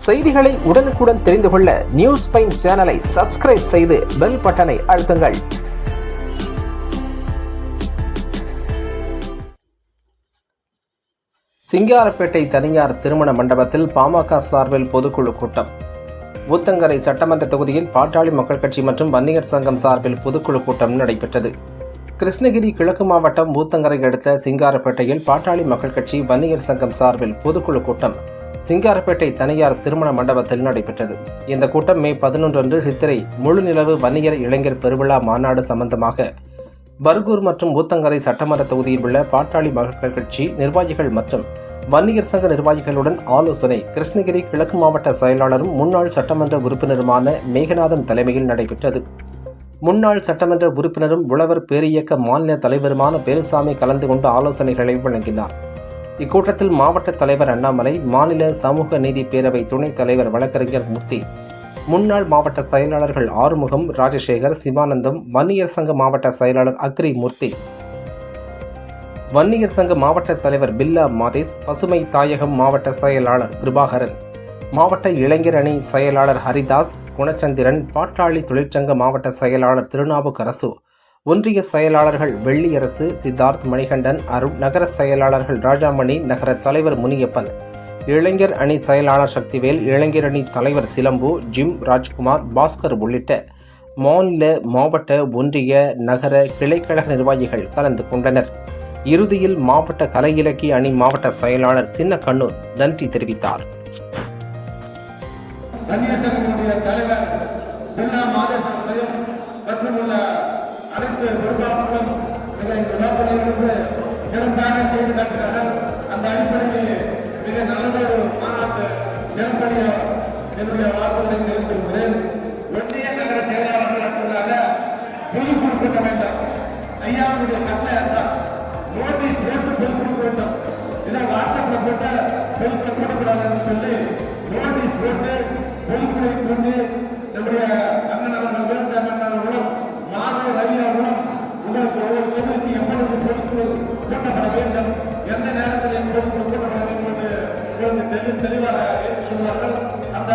செய்திகளை உடனுக்குடன் தெரிந்து கொள்ள நியூஸ் பைன் சேனலை சப்ஸ்கிரைப் செய்து பெல் பட்டனை அழுத்துங்கள். சிங்காரப்பேட்டை தனியார் திருமண மண்டபத்தில் பாமக சார்பில் பொதுக்குழு கூட்டம். ஊத்தங்கரை சட்டமன்ற தொகுதியில் பாட்டாளி மக்கள் கட்சி மற்றும் வன்னியர் சங்கம் சார்பில் பொதுக்குழு கூட்டம் நடைபெற்றது. கிருஷ்ணகிரி கிழக்கு மாவட்டம் ஊத்தங்கரை அடுத்த சிங்காரப்பேட்டையில் பாட்டாளி மக்கள் கட்சி வன்னியர் சங்கம் சார்பில் பொதுக்குழு கூட்டம் சிங்காரப்பேட்டை தனியார் திருமண மண்டபத்தில் நடைபெற்றது. இந்த கூட்டம் மே 11 அன்று சித்திரை முழு நிலவு வன்னியர் இளைஞர் பெருவிழா மாநாடு சம்பந்தமாக பர்கூர் மற்றும் ஊத்தங்கரை சட்டமன்ற தொகுதியில் உள்ள பாட்டாளி மக்கள் கட்சி நிர்வாகிகள் மற்றும் வன்னியர் சங்க நிர்வாகிகளுடன் ஆலோசனை கிருஷ்ணகிரி கிழக்கு மாவட்ட செயலாளரும் முன்னாள் சட்டமன்ற உறுப்பினருமான மேகநாதன் தலைமையில் நடைபெற்றது. முன்னாள் சட்டமன்ற உறுப்பினரும் உழவர் பேரியக்க மாநில தலைவருமான பேருசாமி கலந்து கொண்டு ஆலோசனைகளை வழங்கினார். இக்கூட்டத்தில் மாவட்ட தலைவர் அண்ணாமலை, மாநில சமூக நீதி பேரவை துணைத் தலைவர் வழக்கறிஞர் மூர்த்தி, முன்னாள் மாவட்ட செயலாளர்கள் ஆறுமுகம், ராஜசேகர், சிவானந்தம், வன்னியர் சங்க மாவட்ட செயலாளர் அக்ரி மூர்த்தி, வன்னியர் சங்க மாவட்ட தலைவர் பில்லா மாதேஸ், பசுமை தாயகம் மாவட்ட செயலாளர் கிருபாகரன், மாவட்ட இளைஞர் அணி செயலாளர் ஹரிதாஸ், குணச்சந்திரன், பாட்டாளி தொழிற்சங்க மாவட்ட செயலாளர் திருநாவுக்கரசு, ஒன்றிய செயலாளர்கள் வெள்ளியரசு, சித்தார்த், மணிகண்டன், அருண், நகர செயலாளர்கள் ராஜாமணி, நகர தலைவர் முனியப்பன், இளைஞர் அணி செயலாளர் சக்திவேல், இளைஞர் அணி தலைவர் சிலம்பு, ஜிம், ராஜ்குமார், பாஸ்கர் உள்ளிட்ட மாநில, மாவட்ட, ஒன்றிய, நகர, கிளைக்கழக நிர்வாகிகள் கலந்து கொண்டனர். இறுதியில் மாவட்ட கலை இலக்கிய அணி மாவட்ட செயலாளர் சின்ன கண்ணூர் நன்றி தெரிவித்தார். அனைத்து பொறுப்பாளர்களும் விழாக்களிலிருந்து சிறப்பாக செய்து காட்டுகிறார்கள். அந்த அடிப்படையில் மிக நல்லதொரு மாநாட்டு சிறப்படைய என்னுடைய வாக்குகளை தெரிவித்திருக்கிறேன். ஒன்றிய நகர செயலாளர்கள் அடுத்ததாக பொதுக்குழு கூட்ட வேண்டும். ஐயாவுடைய கட்டளை நோட்டீஸ் போட்டு பொதுக்குழு வேண்டும். இதை வாட்ஸ்அப்ல போட்டு பொதுக்குழு கூட்டக்கூடாது என்று சொல்லி நோட்டீஸ் போட்டு பொதுக்குழு கொண்டு நம்முடைய அண்ணன் வேலுசாமி மாதவ ரவி அவர்களும் உங்களுக்கு ஒவ்வொரு தொகுதிக்கு எவ்வளவு பொதுக்குழு கூட்டப்பட வேண்டும், எந்த நேரத்தில் பொதுக்குழு கூட்டப்பட வேண்டும் என்று தெளிவாக சொல்வார்கள். அந்த